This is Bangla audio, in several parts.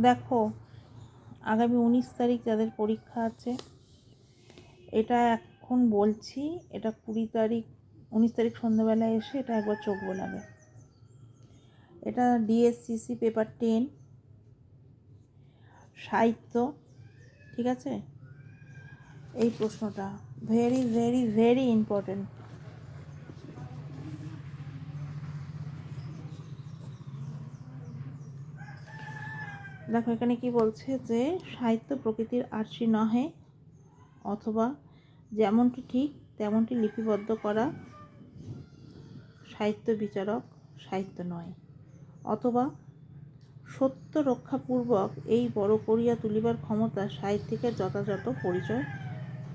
দেখো, আগামী 19 তারিখ যাদের পরীক্ষা আছে, এটা এখন বলছি, এটা 20 তারিখ 19 তারিখ সন্ধ্যাবেলায় এসে এটা একবার চোখ বোলাবে। এটা ডিএসসিসি পেপার 10 সাহিত্য, ঠিক আছে? এই প্রশ্নটা ভেরি ভেরি ভেরি ইম্পর্টেন্ট। দেখো এখানে কি বলছে যে সাহিত্য প্রকৃতির আর্ষি নহে, অথবা যেমনটি ঠিক তেমনটি লিপিবদ্ধ করা সাহিত্য বিচারক সাহিত্য নয়, অথবা সত্য রক্ষাপূর্বক এই বড় করিয়া তুলিবার ক্ষমতা সাহিত্যিকের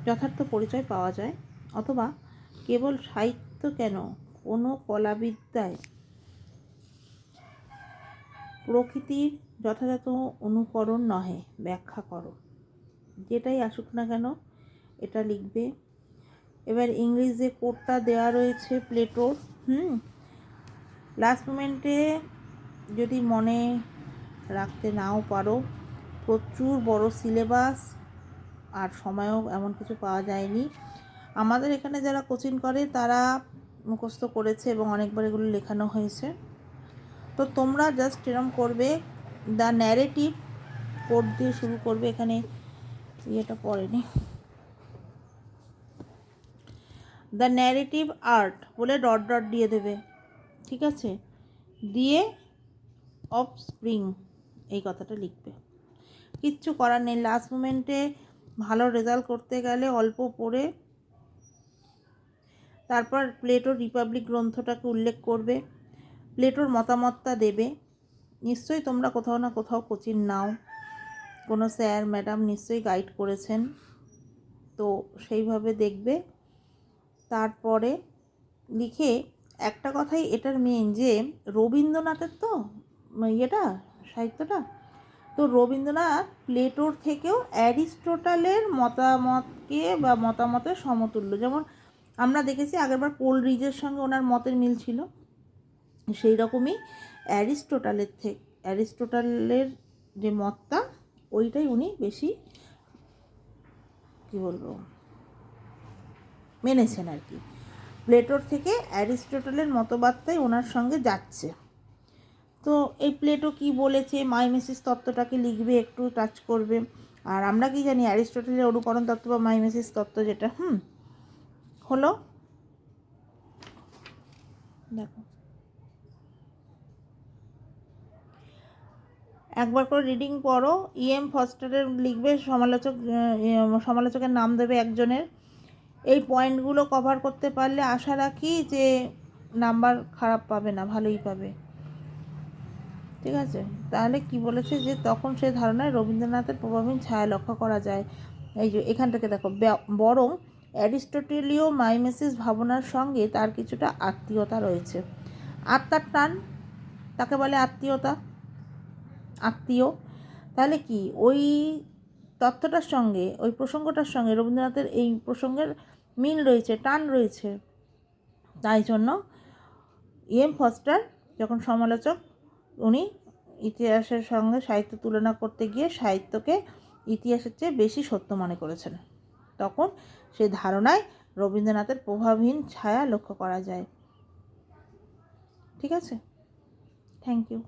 যথার্থ পরিচয় পাওয়া যায়, অথবা কেবল সাহিত্য কেন কোনো কলাবিদ্যায় প্রকৃতির যথাযথ অনুকরণ নহে, ব্যাখ্যা করো। যেটাই আসুক না কেন এটা লিখবে। এবার ইংরেজিতে কোডটা দেওয়া রয়েছে প্লেটোর। লাস্ট মোমেন্টে যদি মনে রাখতে নাও পারো, প্রচুর বড় সিলেবাস আর সময়ও এমন কিছু পাওয়া যায়নি। আমাদের এখানে যারা কোচিং করে তারা মুখস্থ করেছে এবং অনেকবার এগুলো লেখানো হয়েছে। তো তোমরা জাস্ট এরম করবে, দ্য ন্যারেটিভ কোড দিয়ে শুরু করবে। এখানে ইয়েটা পড়েনি, দ্য ন্যারেটিভ আর্ট বলে ডট ডট দিয়ে দেবে, ঠিক আছে? দিয়ে অফ স্প্রিং এই কথাটা লিখবে। কিচ্ছু করার নেই, লাস্ট মোমেন্টে ভালো রেজাল্ট করতে গেলে অল্প পড়ে তারপর প্লেটোর রিপাবলিক গ্রন্থটাকে উল্লেখ করবে, প্লেটোর মতামতটা দেবে। নিশ্চয়ই তোমরা কোথাও না কোথাও কোচিং নাও, কোনো স্যার ম্যাডাম নিশ্চয়ই গাইড করেছেন, তো সেইভাবে দেখবে। তারপরে লিখে একটা কথাই এটার মেন, যে রবীন্দ্রনাথের তো ইয়েটা সাহিত্যটা, তো রবীন্দ্রনাথ প্লেটোর থেকেও অ্যারিস্টটলের মতামতকে বা মতামতের সমতুল্য। যেমন আমরা দেখেছি আগেরবার কোলরিজের সঙ্গে ওনার মতের মিল ছিল, সেই রকমই অ্যারিস্টটলের যে মতটা ওইটাই উনি বেশি কী বলবো মেনেছেন আর কি। প্লেটোর থেকে অ্যারিস্টটলের মতবাদটাই ওনার সঙ্গে যাচ্ছে। তো এই প্লেটো কি বলেছে, মাইমেসিস তত্ত্বটাকে লিখবে, একটু টাচ করবে। আর আমরা কি জানি অ্যারিস্টটলের অনুকরণ তত্ত্ব বা মাইমেসিস তত্ত্ব যেটা হলো। দেখো একবার করে রিডিং পড়ো। ইএম ফস্টারের লিখবে, সমালোচকের নাম দেবে একজনের। এই পয়েন্টগুলো কভার করতে পারলে আশা রাখি যে নাম্বার খারাপ পাবে না, ভালোই পাবে, ঠিক আছে? তাহলে কি বলেছে যে তখন সে ধারণায় রবীন্দ্রনাথের প্রভাবহীন ছায়া লক্ষ্য করা যায়। এই যে এখান থেকে দেখো, বরং অ্যারিস্টটলীয় মাইমেসিস ভাবনার সঙ্গে তার কিছুটা আত্মীয়তা রয়েছে। আত্মার টান তাকে বলে আত্মীয়। তাহলে কি ওই তত্ত্বটার সঙ্গে ওই প্রসঙ্গটার সঙ্গে রবীন্দ্রনাথের এই প্রসঙ্গের মিল রয়েছে, টান রয়েছে। তাই জন্য ইএম ফস্টার যখন সমালোচক, উনি ইতিহাসের সঙ্গে সাহিত্য তুলনা করতে গিয়ে সাহিত্যকে ইতিহাসের চেয়ে বেশি সত্য মনে করেছেন। তখন সেই ধারণায় রবীন্দ্রনাথের প্রভাবহীন ছায়া লক্ষ্য করা যায়। ঠিক আছে, থ্যাংক ইউ।